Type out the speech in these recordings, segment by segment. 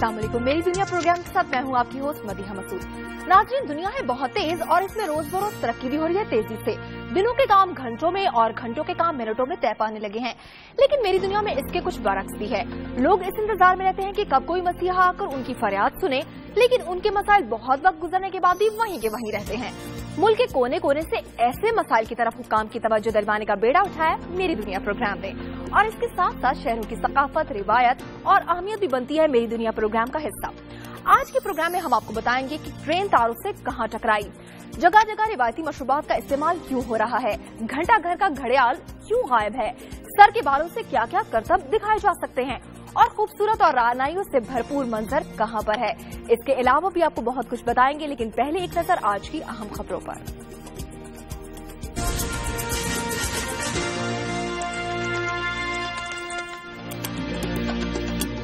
अस्सलाम वालेकुम। मेरी दुनिया प्रोग्राम के साथ मैं हूँ आपकी होस्ट मदीहा मसूद। नाज़रीन, दुनिया है बहुत तेज और इसमें रोज बरोज तरक्की भी हो रही है तेजी से। दिनों के काम घंटों में और घंटों के काम मिनटों में तय पाने लगे हैं। लेकिन मेरी दुनिया में इसके कुछ बरक्स भी है। लोग इस इंतजार में रहते हैं कि कब कोई मसीहा आकर उनकी फरियाद सुने, लेकिन उनके मसाइल बहुत वक्त गुजरने के बाद भी वहीं के वहीं रहते हैं। मुल्क के कोने कोने से ऐसे मसाइल की तरफ हुक्काम की तवज्जो दिलवाने का बेड़ा उठाया मेरी दुनिया प्रोग्राम ने, और इसके साथ साथ शहरों की सकाफत, रिवायत और अहमियत भी बनती है मेरी दुनिया प्रोग्राम का हिस्सा। आज के प्रोग्राम में हम आपको बताएंगे कि ट्रेन तारों से कहां टकराई, जगह जगह रिवायती मशरूबात का इस्तेमाल क्यों हो रहा है, घंटा घर का घड़ियाल क्यों गायब है, सर के बालों से क्या क्या करतब दिखाए जा सकते हैं, और खूबसूरत और रानाइयों से भरपूर मंजर कहां पर है। इसके अलावा भी आपको बहुत कुछ बताएंगे, लेकिन पहले एक नजर आज की अहम खबरों पर।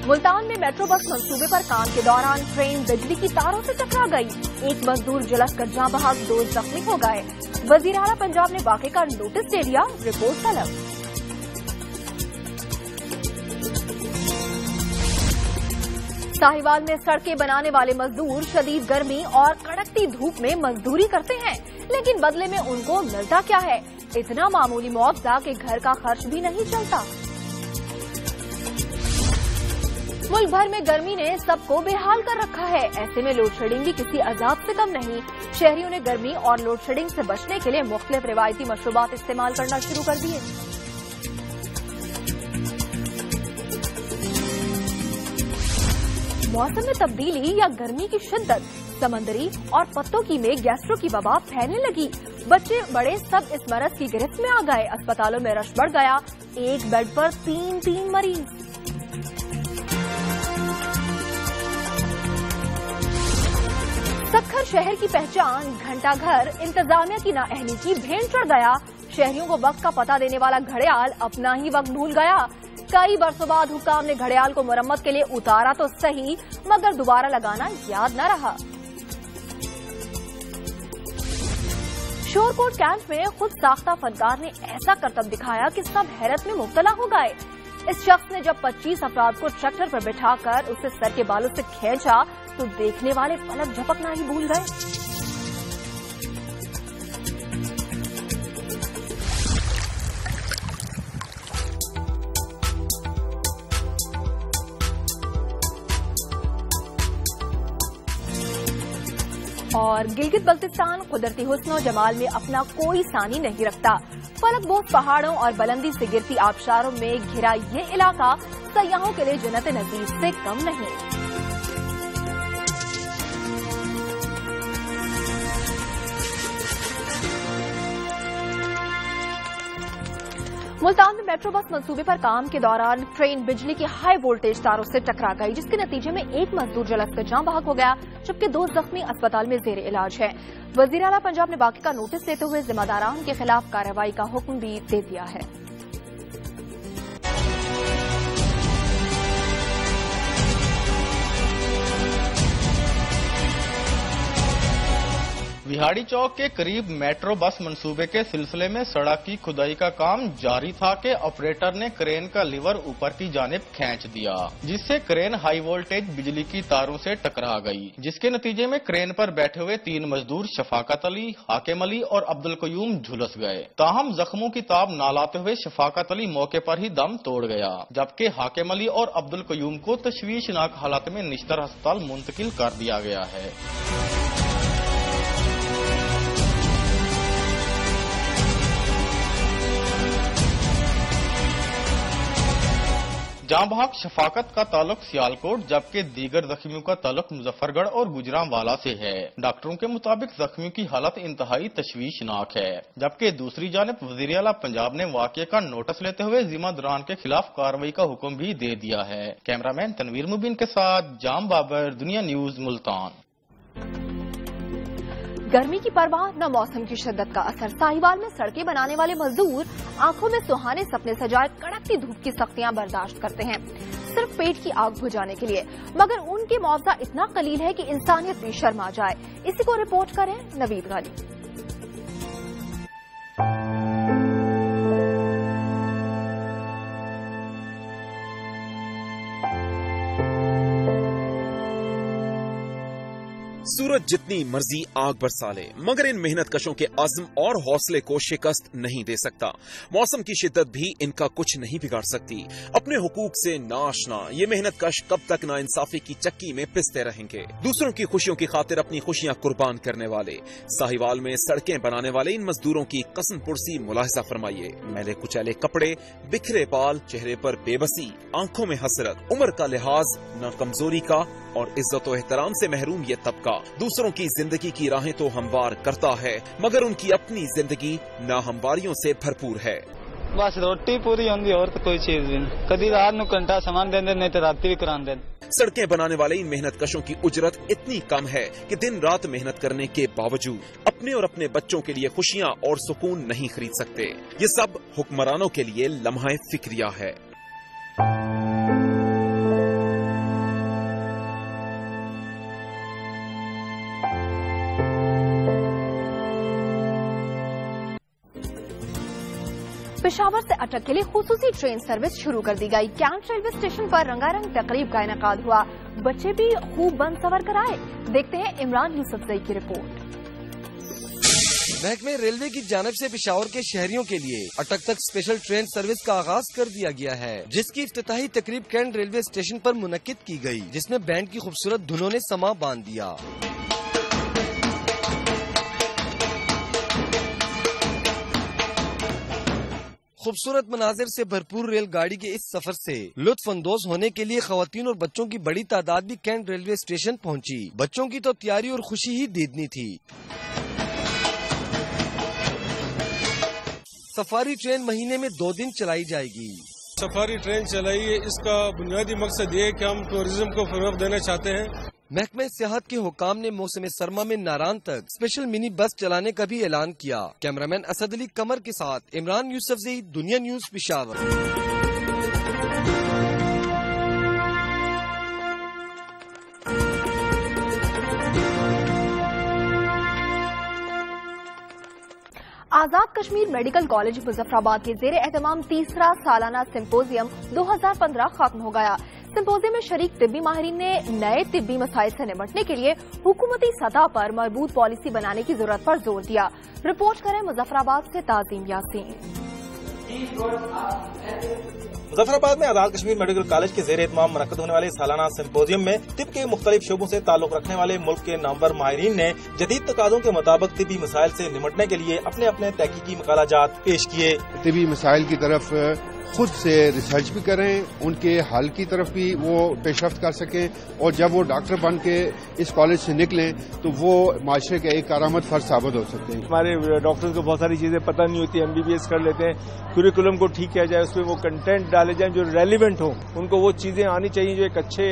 मुल्तान में मेट्रो बस मंसूबे पर काम के दौरान ट्रेन बिजली की तारों से टकरा गई। एक मजदूर जलस कर जाँ बहक, 2 जख्मी हो गए। वजीर आला पंजाब ने वाक़े का नोटिस दे दिया, रिपोर्ट तलब। साहिवाल में सड़कें बनाने वाले मजदूर शदीद गर्मी और कड़कती धूप में मजदूरी करते हैं, लेकिन बदले में उनको मिलता क्या है? इतना मामूली मुआवजा कि घर का खर्च भी नहीं चलता। मुल्क भर में गर्मी ने सबको बेहाल कर रखा है। ऐसे में लोड शेडिंग भी किसी अजाब से कम नहीं। शहरियों ने गर्मी और लोड शेडिंग से बचने के लिए मुख्तलिफ रिवायती मशरूबात इस्तेमाल करना शुरू कर दिए। मौसम में तब्दीली या गर्मी की शिद्दत, समंदरी और पत्तों की में गैस्ट्रो की वबा फैलने लगी। बच्चे बड़े सब इस मरज की गिरफ्त में आ गए। अस्पतालों में रश बढ़ गया। एक बेड पर 3 मरीज। सक्खर शहर की पहचान घंटा घर इंतजामिया की नाअहली की भेंट चढ़ गया। शहरियों को वक्त का पता देने वाला घड़ियाल अपना ही वक्त भूल गया। कई बरसों बाद हुक्काम ने घड़ियाल को मरम्मत के लिए उतारा तो सही, मगर दोबारा लगाना याद न रहा। शोरकोट कैंप में खुद साख्ता फनकार ने ऐसा करतब दिखाया कि सब हैरत में मुब्तला हो गए। इस शख्स ने जब 25 अफराद को ट्रैक्टर पर बिठाकर उसे सर के बालों से खींचा तो देखने वाले पलक झपकना ही भूल गए। और गिलगित बल्तिस्तान कुदरती हुस्न और जमाल में अपना कोई सानी नहीं रखता। फलक बोस पहाड़ों और बुलंदी से गिरती आबशारों में घिरा ये इलाका सयाहों के लिए जन्नत नजीर से कम नहीं। मुल्तान में मेट्रो बस मंसूबे पर काम के दौरान ट्रेन बिजली की हाई वोल्टेज तारों से टकरा गई, जिसके नतीजे में एक मजदूर जलस कर जाँ बहक हो गया, जबकि 2 जख्मी अस्पताल में जेर इलाज है। वजीर आला पंजाब ने वाक़े का नोटिस लेते हुए जिम्मेदारान के खिलाफ कार्रवाई का हुक्म भी दे दिया है। विहाड़ी चौक के करीब मेट्रो बस मंसूबे के सिलसिले में सड़क की खुदाई का काम जारी था कि ऑपरेटर ने क्रेन का लीवर ऊपर की जानिब खींच दिया, जिससे क्रेन हाई वोल्टेज बिजली की तारों से टकरा गई, जिसके नतीजे में क्रेन पर बैठे हुए 3 मजदूर शफाकत अली, हाकिम अली और अब्दुल कयूम झुलस गए। ताहम जख्मों की ताब ना लाते हुए शफाकत अली मौके पर ही दम तोड़ गया, जबकि हाकिम अली और अब्दुल कयूम को तशवीशनाक हालत में निश्तर अस्पताल मुंतकिल कर दिया गया है। जाँ बहक शफाकत का ताल्लुक सियालकोट, जबकि दीगर जख्मियों का ताल्लुक मुजफ्फरगढ़ और गुजरांवाला से है। डॉक्टरों के मुताबिक जख्मियों की हालत इंतहाई तशवीशनाक है, जबकि दूसरी जानिब वजीर आला पंजाब ने वाक़े का नोटिस लेते हुए जिम्मेदारान के खिलाफ कार्रवाई का हुक्म भी दे दिया है। कैमरामैन तनवीर मुबीन के साथ जाम बाबर, दुनिया न्यूज, मुल्तान। गर्मी की परवाह न मौसम की शिद्दत का असर। साहिवाल में सड़कें बनाने वाले मजदूर आंखों में सुहाने सपने सजाए कड़कती धूप की सख्तियां बर्दाश्त करते हैं, सिर्फ पेट की आग बुझाने के लिए, मगर उनके मुआवजा इतना कलील है कि इंसानियत भी शर्मा जाए। इसी को रिपोर्ट करें नवीद गाली। सूरज जितनी मर्जी आग बरसा ले, मगर इन मेहनत कशों के अज़्म और हौसले को शिकस्त नहीं दे सकता। मौसम की शिद्दत भी इनका कुछ नहीं बिगाड़ सकती। अपने हुकूक से नाआशना ये मेहनत कश कब तक नाइंसाफी की चक्की में पिसते रहेंगे। दूसरों की खुशियों की खातिर अपनी खुशियां कुर्बान करने वाले, साहिवाल में सड़कें बनाने वाले इन मजदूरों की कसम पुरसी मुलाहिजा फरमाइए। मैले कुचैले कपड़े, बिखरे बाल, चेहरे पर बेबसी, आंखों में हसरत, उम्र का लिहाज, न कमजोरी का और इज्जत और एहतराम से महरूम ये तबका दूसरों की जिंदगी की राहें तो हमवार करता है, मगर उनकी अपनी जिंदगी नाहमवारियों से भरपूर है। बस रोटी पूरी होंगी और तो कोई चीज भी नहीं। कभी रात को घंटा सामान दे नहीं तो रात भी करान दे। सड़कें बनाने वाले इन मेहनत कशों की उजरत इतनी कम है कि दिन रात मेहनत करने के बावजूद अपने और अपने बच्चों के लिए खुशियां और सुकून नहीं खरीद सकते। ये सब हुक्मरानों के लिए लम्हा फिक्रिया है। पेशावर से अटक के लिए खुसूसी ट्रेन सर्विस शुरू कर दी गई। कैंट रेलवे स्टेशन पर रंगारंग तकरीब का इनेकाद हुआ। बच्चे भी खूब बन सवर कर आए। देखते हैं इमरान यूसुफजई की रिपोर्ट। महकमे रेलवे की जानिब से पेशावर के शहरियों के लिए अटक तक स्पेशल ट्रेन सर्विस का आगाज कर दिया गया है, जिसकी इफ्तिताही तकरीब कैंट रेलवे स्टेशन पर मुनक्किद की गई, जिसमें बैंड की खूबसूरत धुनों ने समा बांध दिया। खूबसूरत मनाजिर से भरपूर रेलगाड़ी के इस सफर से लुत्फ अंदोज होने के लिए खवातीन और बच्चों की बड़ी तादाद भी कैंट रेलवे स्टेशन पहुंची। बच्चों की तो तैयारी और खुशी ही दीदनी थी। सफारी ट्रेन महीने में 2 दिन चलाई जाएगी। सफारी ट्रेन चलाई है, इसका बुनियादी मकसद ये है कि हम टूरिज्म को फरोग देना चाहते हैं। महकमे सियाहत के हुकाम ने मौसम सरमा में नारान तक स्पेशल मिनी बस चलाने का भी ऐलान किया। कैमरामैन असद अली कमर के साथ इमरान यूसुफजई, दुनिया न्यूज, पेशावर। आजाद कश्मीर मेडिकल कॉलेज मुजफ्फराबाद के जेर एहतमाम तीसरा सालाना सिंपोजियम 2015 खत्म हो गया। सिंपोजियम में शरीक तिब्बी माहिरीन ने नए तिब्बी मसाइल से निपटने के लिए हुकूमती सतह पर मजबूत पॉलिसी बनाने की जरूरत पर जोर दिया। रिपोर्ट करें मुजफ्फराबाद से ताजीम यासीन। मुजफ्फराबाद में आजाद कश्मीर मेडिकल कॉलेज के जेर एहतमाम मुनक्कद होने वाले सालाना सिंपोजियम में तिब के मुख्तलिफ शोबों से ताल्लुक रखने वाले मुल्क के नामवर माहिरीन ने जदीद तकाज़ों के मुताबिक तिब्बी मसाइल से निपटने के लिए अपने अपने तहकीकी मकालाजात पेश किए। तिब्बी मसाइल की तरफ खुद से रिसर्च भी करें, उनके हल की तरफ भी वो पेशरफ्त कर सकें, और जब वो डॉक्टर बन के इस कॉलेज से निकलें तो वो माशरे के एक करामत फर्ज साबित हो सकते हैं। हमारे डॉक्टर्स को बहुत सारी चीजें पता नहीं होती, MBBS कर लेते हैं। कुरिकुलम को ठीक किया जाए, उसमें वो कंटेंट डाले जाए जो रेलिवेंट हो। उनको वो चीजें आनी चाहिए जो एक अच्छे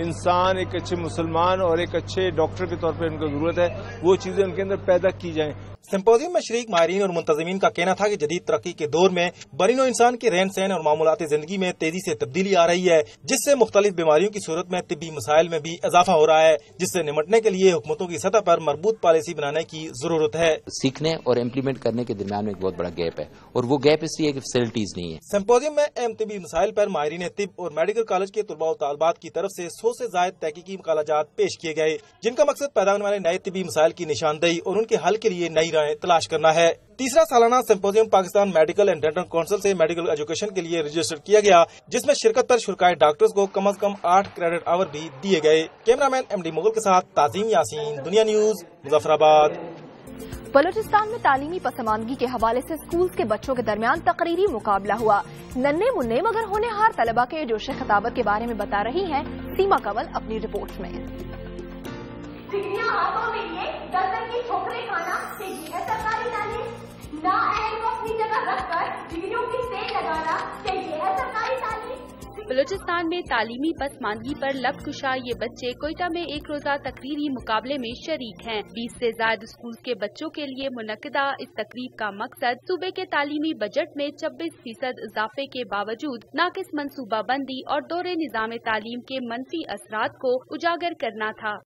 इंसान, एक अच्छे मुसलमान और एक अच्छे डॉक्टर के तौर पर उनको जरूरत है, वो चीजें उनके अंदर पैदा की जाएं। सिंपोजियम में शरीक माहिरीन और मुंतज़मीन का कहना था कि जदीद तरक्की के दौर में बनीनो इंसान के रहन सहन और मामूलाती जिंदगी में तेजी से तब्दीली आ रही है, जिससे मुख्तलिफ बीमारियों की सूरत में तिब्बी मसाइल में भी इजाफा हो रहा है, जिससे निपटने के लिए हुकूमतों की सतह पर मजबूत पॉलिसी बनाने की जरूरत है। सीखने और इम्प्लीमेंट करने के दरमियान में एक बहुत बड़ा गैप है, और वो गैप इसलिए कि फैसिलिटीज नहीं है। सिंपोजियम में अहम तिब्बी मसाइल पर माहिरीन तिब और मेडिकल कॉलेज के तलबा और तालबात की तरफ से 100 से ज्यादा तहकीकी मकालाजात पेश किए गए, जिनका मकसद पैदा होने वाले नए तिब्बी मसाइल की निशानदेही और उनके हल के लिए नई राहें तलाश करना है। तीसरा सालाना symposium Pakistan medical and dental council से मेडिकल एजुकेशन के लिए रजिस्टर किया गया, जिसमें शिरकत पर शुरकाए डॉक्टर्स को कम से कम 8 क्रेडिट आवर भी दिए गए। कैमरामैन MD मुगल के साथ ताजीम यासीन, दुनिया न्यूज, मुजफ्फराबाद। बलूचिस्तान में तालीमी पसमानगी के हवाले से स्कूल के बच्चों के दरमियान तकरीरी मुकाबला हुआ। नन्हे मुन्ने मगर होनहार तलबा के जोश खताबत के बारे में बता रही हैं सीमा कंवल अपनी रिपोर्ट में। हाथों में लिए दर्जन की ठोकरें खाना चाहिए है सरकारी तालीम, ना अहल को अपनी जगह रखकर डिग्रियों की सेल लगाना चाहिए है सरकारी तालीम। बलूचिस्तान में तालीमी पसमानगी पर लबकुशा ये बच्चे कोयटा में एक रोजा तकरीरी मुकाबले में शरीक हैं। 20 से ज्यादा स्कूल के बच्चों के लिए मुनक्किदा इस तकरीब का मकसद सूबे के तालीमी बजट में 26% इजाफे के बावजूद नाकिस मनसूबा बंदी और दौरे निजाम तालीम के मनफी असरात को उजागर करना था।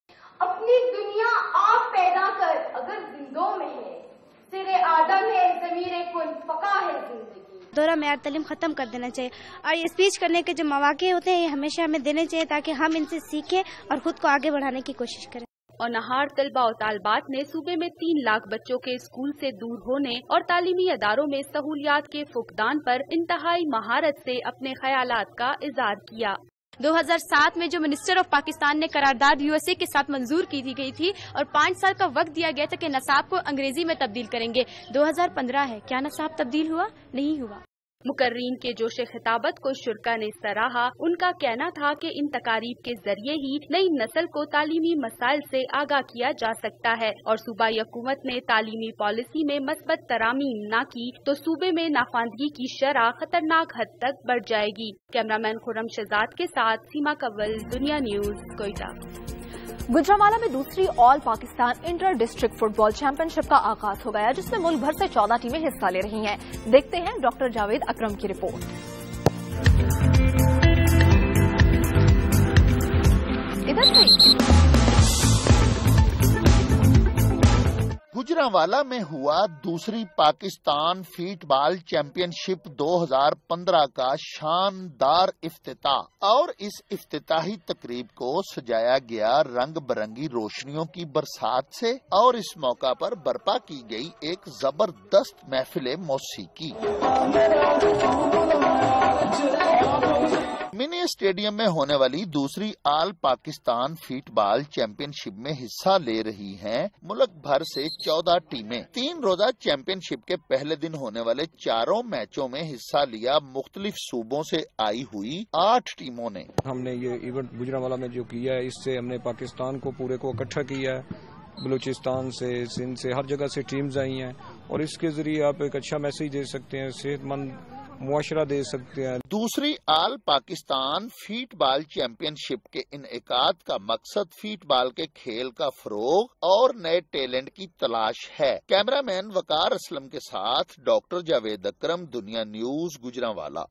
अपनी दुनिया आप पैदा कर अगर जिंदों में है, सिरे आदम है ज़मीरे कुन फका है जिंदगी। दौरा मेयार तालीम खत्म कर देना चाहिए, और ये स्पीच करने के जो मौके होते हैं ये हमेशा हमें देने चाहिए ताकि हम इनसे सीखें और खुद को आगे बढ़ाने की कोशिश करें। और नहार तलबा और तालबात ने सूबे में 3 लाख बच्चों के स्कूल से दूर होने और तालीमी अदारों में सहूलियात के फुकदान पर इंतहाई महारत से अपने ख्यालात का इज़हार किया। 2007 में जो मिनिस्टर ऑफ पाकिस्तान ने करारदाद यूएसए के साथ मंजूर की दी गई थी और 5 साल का वक्त दिया गया था कि नसाब को अंग्रेजी में तब्दील करेंगे। 2015 है, क्या नसाब तब्दील हुआ? नहीं हुआ। मुकर्रीन के जोश खिताबत को शुरका ने सराहा। उनका कहना था कि इन तकारीब के जरिए ही नई नस्ल को तालीमी मसाइल से आगाह किया जा सकता है और सूबाई हुकूमत ने तालीमी पॉलिसी में मस्बत तरामीम न की तो सूबे में नाफांदगी की शरह खतरनाक हद तक बढ़ जाएगी। कैमरामैन खुर्रम शहजाद के साथ सीमा कंवल, दुनिया न्यूज, कोयटा। गुजरांवाला में दूसरी all Pakistan inter district football championship का आगाज हो गया, जिसमें मुल्क भर से 14 टीमें हिस्सा ले रही हैं। देखते हैं डॉक्टर जावेद अकरम की रिपोर्ट। इधर से गुजरांवाला में हुआ दूसरी पाकिस्तान फुटबॉल चैंपियनशिप 2015 का शानदार इफ्तिताह और इस इफ्तिताही तकरीब को सजाया गया रंग बिरंगी रोशनियों की बरसात से और इस मौका पर बर्पा की गई एक जबरदस्त महफिल मौसीकी। मिनी स्टेडियम में होने वाली दूसरी ऑल पाकिस्तान फुटबॉल चैंपियनशिप में हिस्सा ले रही हैं मुल्क भर से 14 टीमें। 3 रोजा चैंपियनशिप के पहले दिन होने वाले 4 मैचों में हिस्सा लिया मुख्तलिफ सूबों से आई हुई 8 टीमों ने। हमने ये इवेंट गुजरांवाला में जो किया है, इससे हमने पाकिस्तान को पूरे को इकट्ठा किया है। बलूचिस्तान से, सिंध से, हर जगह से टीम्स आई हैं और इसके जरिए आप एक अच्छा मैसेज दे सकते हैं, सेहतमंद मुआशरा दे सकते हैं। दूसरी ऑल पाकिस्तान फुटबॉल चैंपियनशिप के इनेकाद का मकसद फुटबॉल के खेल का फरोग और नए टैलेंट की तलाश है। कैमरामैन वकार असलम के साथ doctor Javed Akram, Dunya news, Gujranwala.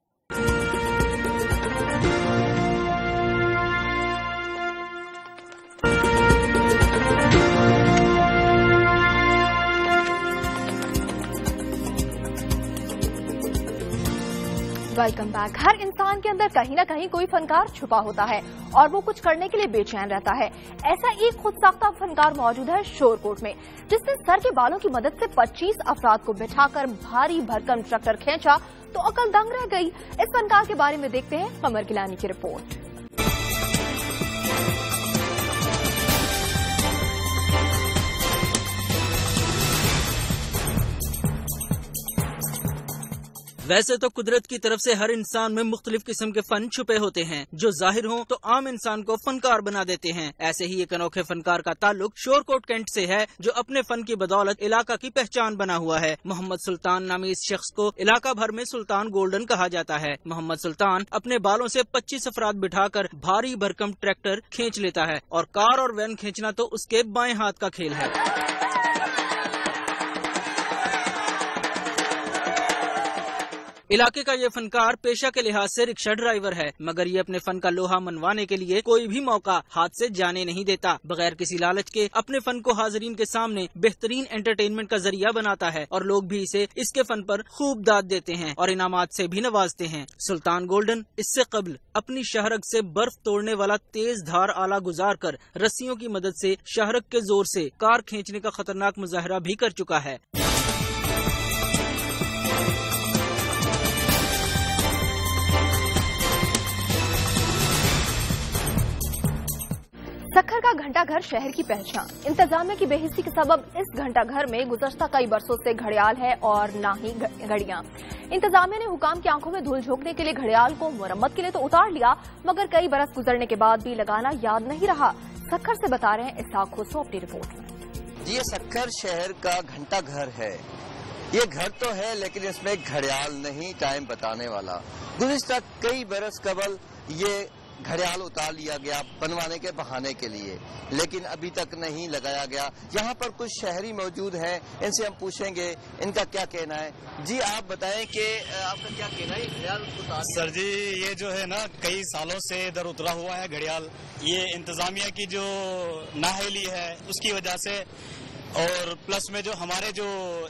Welcome back. हर इंसान के अंदर कहीं ना कहीं कोई फनकार छुपा होता है और वो कुछ करने के लिए बेचैन रहता है। ऐसा एक खुद साख्ता फनकार मौजूद है शोरकोट में, जिसने सर के बालों की मदद से 25 अफराद को बिठाकर भारी भरकम ट्रैक्टर खींचा तो अकल दंग रह गई। इस फनकार के बारे में देखते हैं कमर गिलानी की रिपोर्ट। वैसे तो कुदरत की तरफ से हर इंसान में मुख्तलिफ किस्म के फन छुपे होते हैं जो जाहिर हों तो आम इंसान को फनकार बना देते हैं। ऐसे ही एक अनोखे फनकार का ताल्लुक शोरकोट कैंट से है, जो अपने फन की बदौलत इलाका की पहचान बना हुआ है। मोहम्मद सुल्तान नामी इस शख्स को इलाका भर में सुल्तान गोल्डन कहा जाता है। मोहम्मद सुल्तान अपने बालों से 25 अफराद बिठाकर भारी भरकम ट्रैक्टर खींच लेता है और कार और वैन खींचना तो उसके बाएं हाथ का खेल है। इलाके का ये फनकार पेशा के लिहाज से रिक्शा ड्राइवर है, मगर ये अपने फन का लोहा मनवाने के लिए कोई भी मौका हाथ से जाने नहीं देता। बगैर किसी लालच के अपने फन को हाजरीन के सामने बेहतरीन एंटरटेनमेंट का जरिया बनाता है और लोग भी इसे इसके फन पर खूब दाद देते हैं और इनामात से भी नवाजते हैं। सुल्तान गोल्डन इससे कबल अपनी शाहरग से बर्फ तोड़ने वाला तेज धार आला गुजार कर रस्सियों की मदद से शाहरग के जोर से कार खींचने का खतरनाक मुजाहरा भी कर चुका है। सक्खर का घंटाघर शहर की पहचान। इंतजामिया की बेहिसी के सबब इस घंटाघर में गुज़श्ता कई बरसों से घड़ियाल है और ना ही घड़ियां। इंतजामिया ने हुकाम की आंखों में धूल झोंकने के लिए घड़ियाल को मुरम्मत के लिए तो उतार लिया, मगर कई बरस गुजरने के बाद भी लगाना याद नहीं रहा। सक्खर से बता रहे हैं इसहाक खुसरो अपनी रिपोर्ट में। ये सक्खर शहर का घंटाघर है। ये घर तो है लेकिन इसमें घड़ियाल नहीं टाइम बताने वाला। गुज़श्ता कई बरस कबल ये घड़ियाल उतार लिया गया बनवाने के बहाने के लिए, लेकिन अभी तक नहीं लगाया गया। यहाँ पर कुछ शहरी मौजूद हैं, इनसे हम पूछेंगे इनका क्या कहना है। जी आप बताएं कि आपका क्या कहना है घड़ियाल उतार? सर जी ये जो है ना कई सालों से इधर उतरा हुआ है घड़ियाल। ये इंतजामिया की जो नाअहली है उसकी वजह से और प्लस में जो हमारे जो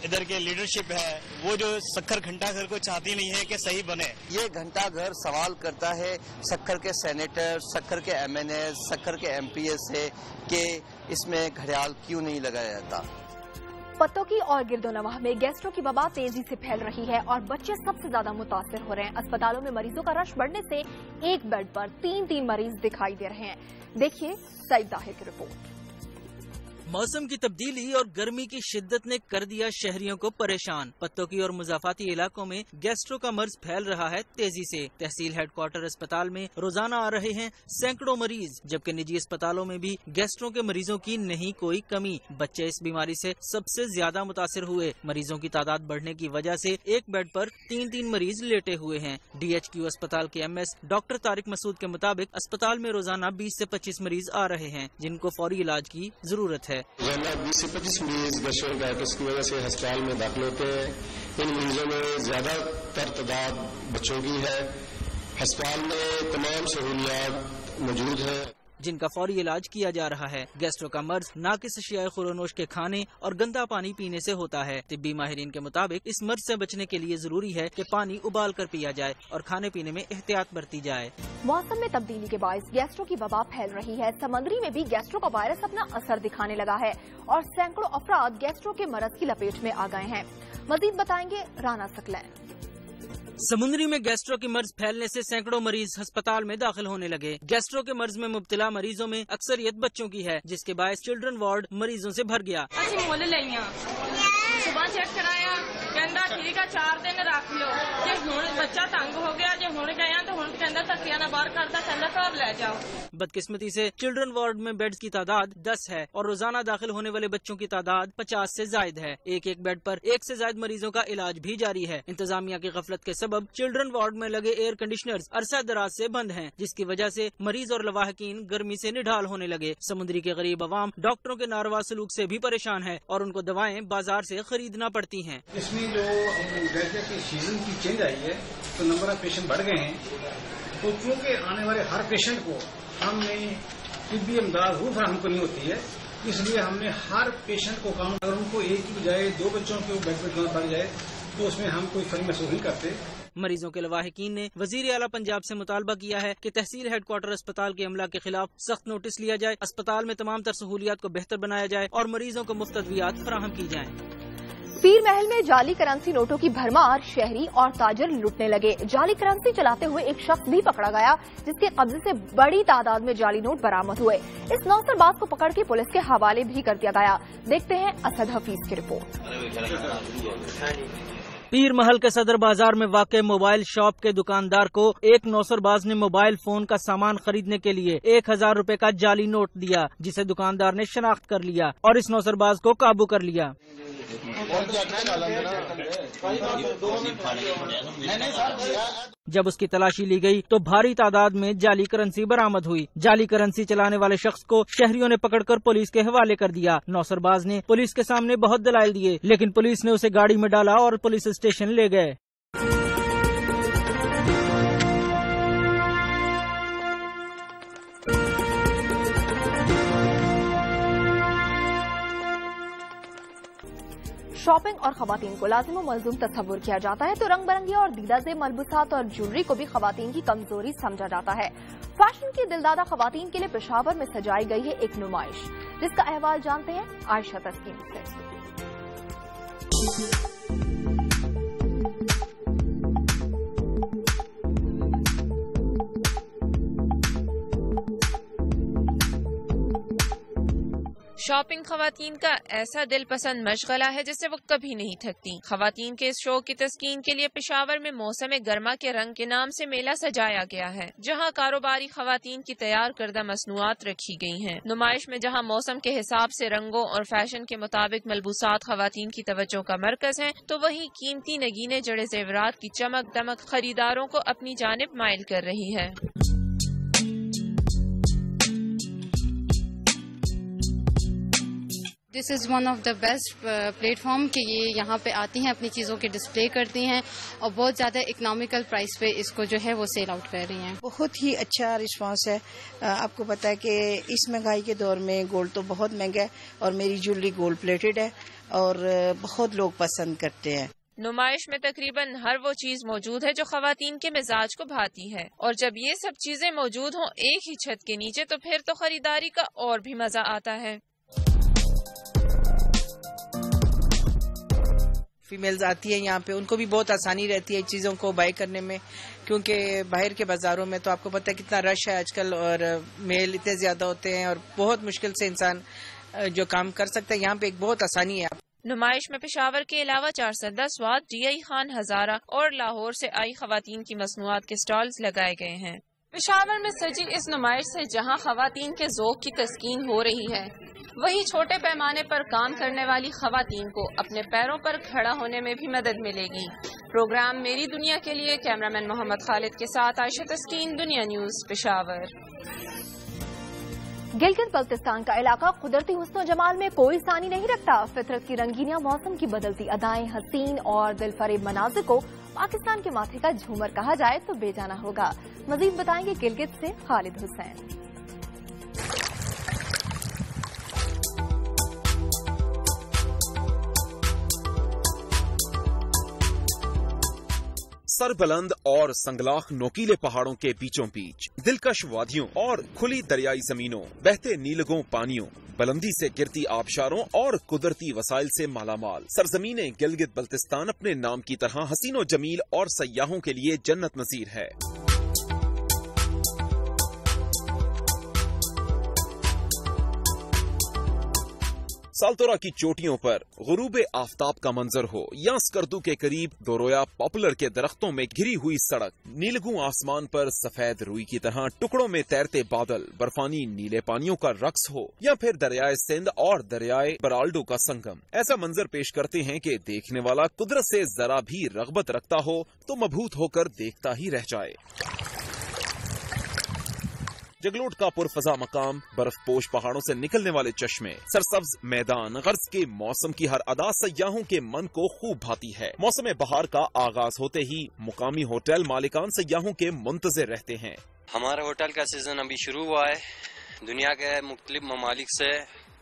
इधर के लीडरशिप है वो जो सक्खर घंटाघर को चाहती नहीं है कि सही बने। ये घंटाघर सवाल करता है सक्खर के सेनेटर, सक्खर के MNA, सक्खर के MPS से कि اس میں گھڑیال کیوں نہیں لگایا جاتا؟ پتوں کی اور گردونواح میں گیسٹرو کی وبا تیزی سے پھیل رہی ہے اور بچے سب سے زیادہ متاثر ہو رہے ہیں۔ اسپتالوں میں مریضوں کا رش بڑھنے سے ایک بیڈ پر تین مریض دکھائی دے رہے ہیں۔ دیکھیے سعید طاہر کی رپورٹ۔ موسم کی تبدیلی اور گرمی کی شدت نے کر دیا شہریوں کو پریشان۔ پتوں کی اور مضافاتی علاقوں میں گیسٹرو کا مرض پھیل رہا ہے تیزی سے۔ تحصیل ہیڈ کوارٹر اسپتال میں روزانہ آ رہے ہیں سینکڑوں مریض، جبکہ نجی اسپتالوں میں بھی گیسٹرو کے مریضوں کی نہیں کوئی کمی۔ بچے اس بیماری سے سب سے زیادہ متاثر ہوئے۔ مریضوں کی تعداد بڑھنے کی وجہ سے ایک بیڈ پر تین مریض لیٹے ہوئے ہیں۔ DHQ اسپتال کے MS ڈاکٹر طارق مسعود کے مطابق اسپتال میں روزانہ 20 سے 25 مریض آ رہے ہیں جن کو فوری علاج کی ضرورت ہے۔ 20 سے 25 مریض گیسٹرونٹرائٹس کی وجہ سے ہسپتال میں داخل ہوتے ہیں۔ ان مریضوں میں زیادہ تر تعداد بچوں کی ہے۔ ہسپتال میں تمام سہولیات موجود ہیں جن کا فوری علاج کیا جا رہا ہے۔ گیسٹرو کا مرض ناقص اشیاء خورونوش کے کھانے اور گندا پانی پینے سے ہوتا ہے۔ طبی ماہرین کے مطابق اس مرض سے بچنے کے لیے ضروری ہے کہ پانی ابال کر پیا جائے اور کھانے پینے میں احتیاط برتی جائے۔ موسم میں تبدیلی کے باعث گیسٹرو کی وبا پھیل رہی ہے۔ سمندری میں بھی گیسٹرو کا وائرس اپنا اثر دکھانے لگا ہے اور سینکڑوں افراد گیسٹرو کے مرض کی لپیٹ میں آ گئے ہیں۔ مزید بتائیں گے رانا سکلین۔ سمندری میں گیسٹرو کی مرض پھیلنے سے سینکڑوں مریض ہسپتال میں داخل ہونے لگے۔ گیسٹرو کے مرض میں مبتلا مریضوں میں اکثریت بچوں کی ہے، جس کے باعث چلڈرن وارڈ مریضوں سے بھر گیا۔ صبح چیک کرایا کہندا ٹھیک ہے 4 دن رکھ لو، جی ہن بچہ تنگ ہو گیا، جی ہن گیا تو ہن کہندا تکیا نہ باہر کرتا، کہندا گھر لے جاؤ۔ بدقسمتی سے چلڈرن وارڈ میں بیڈز کی تعداد 10 ہے اور روزانہ داخل ہونے والے بچوں کی تعداد 50 سے زائد ہے۔ ایک بیڈ پر 1 سے زائد مریضوں کا علاج بھی جاری ہے۔ انتظامیہ کی غفلت کے سبب چلڈرن وارڈ میں لگے ایئر کنڈیشنرز عرصہ دراز سے بند ہیں، جس کی وجہ سے مریض اور لواحقین گرمی سے نڈھال ہونے لگے۔ سمندری کے غریب عوام ڈاکٹروں کے ناروا سلوک سے بھی پریشان ہے اور ان کو دوائیں بازار سے خریدنا پڑتی ہیں۔ اس میں جو ڈائریا کی سیزن کی چینج آئی ہے تو نمبر آف پیشنٹ بڑھ گئے ہیں، تو چونکہ آنے والے ہر پیشنٹ کو ہم نے طبی امداد وہ فراہم کرنی ہوتی ہے، اس لیے ہم نے ہر پیشنٹ کو کام، اگر ان کو ایک کی بجائے 2 بچوں کو بیڈ پہ ڈالنا پڑ جائے تو اس میں ہم کوئی فرق محسوس نہیں کرتے۔ مریضوں کے لواحقین نے وزیر اعلیٰ پنجاب سے مطالبہ کیا ہے کہ تحصیل ہیڈ کوارٹر اسپتال کے عملہ کے خلاف سخت نوٹس لیا جائے، اسپتال میں تمام تر سہولیات کو بہتر بنایا جائے اور مریضوں کو مفت ادویات فراہم کی جائیں۔ پیر محل میں جعلی کرنسی نوٹوں کی بھرمار، شہری اور تاجر لوٹنے لگے۔ جعلی کرنسی چلاتے ہوئے ایک شخص بھی پکڑا گیا جس کے قبضے سے بڑی تعداد میں جعلی نوٹ برآمد ہوئے۔ اس نوسر باز کو پکڑ کے پولیس کے حوالے بھی کر دیا گیا۔ دیکھتے ہیں اسد حفیظ کی رپورٹ۔ پیر محل کے صدر بازار میں واقع موبائل شاپ کے دکاندار کو ایک نوسر باز نے موبائل فون کا سامان خریدنے کے لیے 1000 روپے کا جعلی نوٹ دیا، جسے دکاندار نے شناخت کر لیا اور اس نوسر باز کو قابو کر لیا۔ جب اس کی تلاشی لی گئی تو بھاری تعداد میں جعلی کرنسی برآمد ہوئی۔ جعلی کرنسی چلانے والے شخص کو شہریوں نے پکڑ کر پولیس کے حوالے کر دیا۔ نوسر باز نے پولیس کے سامنے بہت دلائل دیے، لیکن پولیس نے اسے گاڑی میں ڈالا اور پولیس اسٹیشن لے گئے۔ شاپنگ اور خواتین کو لازم و ملزوم تصور کیا جاتا ہے تو رنگ برنگی اور دیدہ زیب ملبوسات اور جولری کو بھی خواتین کی کمزوری سمجھا جاتا ہے۔ فیشن کی دلدادہ خواتین کے لیے پشاور میں سجائی گئی ہے ایک نمائش، جس کا احوال جانتے ہیں عائشہ تسکین سے۔ شاپنگ خواتین کا ایسا دل پسند مشغلہ ہے جس سے وہ کبھی نہیں تھکتی۔ خواتین کے اس شوق کی تسکین کے لیے پشاور میں موسم گرما کے رنگ کے نام سے میلہ سجایا گیا ہے، جہاں کاروباری خواتین کی تیار کردہ مصنوعات رکھی گئی ہیں۔ نمائش میں جہاں موسم کے حساب سے رنگوں اور فیشن کے مطابق ملبوسات خواتین کی توجہ کا مرکز ہیں، تو وہیں قیمتی نگینے جڑے زیورات کی چمک دمک خریداروں کو اپنی جانب مائل کر رہی ہے۔ This is one of the best platform کہ یہ یہاں پہ آتی ہیں، اپنی چیزوں کی ڈسپلے کرتی ہیں اور بہت زیادہ اکنامیکل پرائس پہ اس کو جو ہے وہ سیل آؤٹ کر رہی ہیں۔ بہت ہی اچھا رسپانس ہے۔ آپ کو پتا ہے کہ اس مہنگائی کے دور میں گولڈ تو بہت مہنگا ہے اور میری جویلری گولڈ پلیٹڈ ہے اور بہت لوگ پسند کرتے ہیں۔ نمائش میں تقریباً ہر وہ چیز موجود ہے جو خواتین کے مزاج کو بھاتی ہے، اور جب یہ سب چیزیں موجود ہوں ایک ہی چھت کے نیچے تو پھر تو خریداری کا اور بھی مزہ آتا ہے۔ फीमेल्स आती है यहाँ पे, उनको भी बहुत आसानी रहती है चीज़ों को बाय करने में, क्योंकि बाहर के बाज़ारों में तो आपको पता है कितना रश है आजकल और मेल इतने ज़्यादा होते हैं और बहुत मुश्किल से इंसान जो काम कर सकता है। यहाँ पे एक बहुत आसानी है। नुमाइश में पेशावर के अलावा 410 वाट, DI खान हजारा और लाहौर से आई खवातीन की मसनूआत के स्टॉल्स लगाए गए हैं। पेशावर में सजी इस नुमाइश से जहां खवातीन के ज़ौक़ की तस्कीन हो रही है, वहीं छोटे पैमाने पर काम करने वाली खवातीन को अपने पैरों पर खड़ा होने में भी मदद मिलेगी। प्रोग्राम मेरी दुनिया के लिए कैमरामैन मोहम्मद खालिद के साथ आयशा तस्कीन, दुनिया न्यूज़, पेशावर। गिलगित बल्तिस्तान का इलाका कुदरती हुस्न और जमाल में कोई सानी नहीं रखता। फितरत की रंगीनियां, मौसम की बदलती अदाएं, हसीन और दिलफरेब मनाजिर को पाकिस्तान के माथे का झूमर कहा जाए तो बेजाना होगा। मजीद बताएंगे गिलगित से खालिद हुसैन। सरबलंद और संगलाख नोकीले पहाड़ों के बीचों बीच दिलकश वादियों और खुली दरियाई जमीनों, बहते नीलगों पानियों, बुलंदी से गिरती आबशारों और कुदरती वसाइल से मालामाल सरजमीने गिलगित बल्तिस्तान अपने नाम की तरह हसीनो जमील और सयाहों के लिए जन्नत नजीर है। सालतोरा की चोटियों पर गुरूब आफताब का मंजर हो या स्कर्दू के करीब दोरोया पॉपुलर के दरख्तों में घिरी हुई सड़क, नीलगू आसमान पर सफेद रुई की तरह टुकड़ों में तैरते बादल, बर्फानी नीले पानियों का रक्स हो या फिर दरियाए सिंध और दरियाए बराल्डो का संगम, ऐसा मंजर पेश करते हैं कि देखने वाला कुदरत से जरा भी रगबत रखता हो तो मबहूत होकर देखता ही रह जाए। जगलोट का पुरफजा मकाम, बर्फ पोश पहाड़ों से निकलने वाले चश्मे, सरसब्ज मैदान, गर्ज के मौसम की हर अदा सयाहों के मन को खूब भाती है। मौसम बहार का आगाज होते ही मुकामी होटल मालिकान सयाहों के मुंतज़िर रहते हैं। हमारे होटल का सीजन अभी शुरू हुआ है। दुनिया के मुख्तलिफ ममालिक से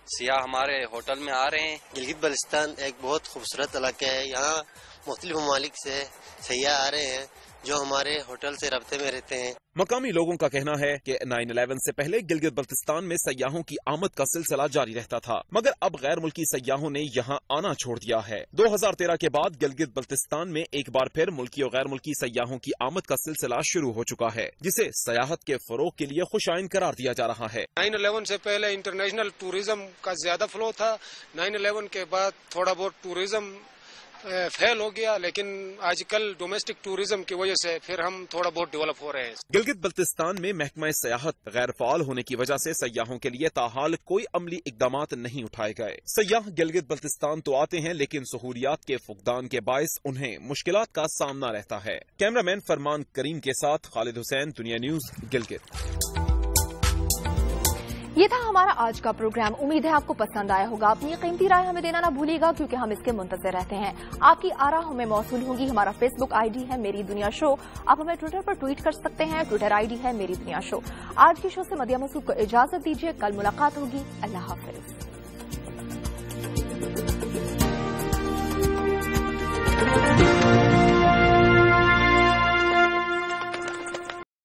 सियाह हमारे होटल में आ रहे हैं। गिलगित बल्तिस्तान एक बहुत खूबसूरत इलाका है। यहाँ मुख्तलिफ ममालिक से सियाह आ रहे हैं जो हमारे होटल से रब्ते में रहते हैं। मकामी लोगों का कहना है कि 9/11 से पहले गिलगित बल्तिस्तान में सयाहों की आमद का सिलसिला जारी रहता था, मगर अब गैर मुल्की सयाहों ने यहाँ आना छोड़ दिया है। 2013 के बाद गिलगित बल्तिस्तान में एक बार फिर मुल्की और गैर मुल्की सयाहों की आमद का सिलसिला शुरू हो चुका है, जिसे सयाहत के फरोग के लिए खुशाइन करार दिया जा रहा है। 9/11 से पहले इंटरनेशनल टूरिज्म का ज्यादा फ्लो था। 9/11 के बाद थोड़ा बहुत टूरिज्म फेल हो गया, लेकिन आजकल डोमेस्टिक टूरिज्म की वजह से फिर हम थोड़ा बहुत डेवलप हो रहे हैं। गिलगित बल्तिस्तान में महकमा सयाहत गैर फाल होने की वजह से सयाहों के लिए ताहाल कोई अमली इकदामात नहीं उठाए गए। सयाह गिलगित बल्तिस्तान तो आते हैं, लेकिन सहूलियात के फुकदान के बायस उन्हें मुश्किलात का सामना रहता है। कैमरामैन फरमान करीम के साथ खालिद हुसैन, दुनिया न्यूज, गिलगित। ये था हमारा आज का प्रोग्राम। उम्मीद है आपको पसंद आया होगा। अपनी कीमती राय हमें देना ना भूलिएगा, क्योंकि हम इसके मुंतज़िर रहते हैं। आपकी आरा हमें मौसूल होगी। हमारा फेसबुक ID है मेरी दुनिया शो। आप हमें ट्विटर पर ट्वीट कर सकते हैं। ट्विटर ID है मेरी दुनिया शो। आज की शो से मदिया मसूद को इजाजत दीजिए। कल मुलाकात होगी। अल्लाह हाफिज।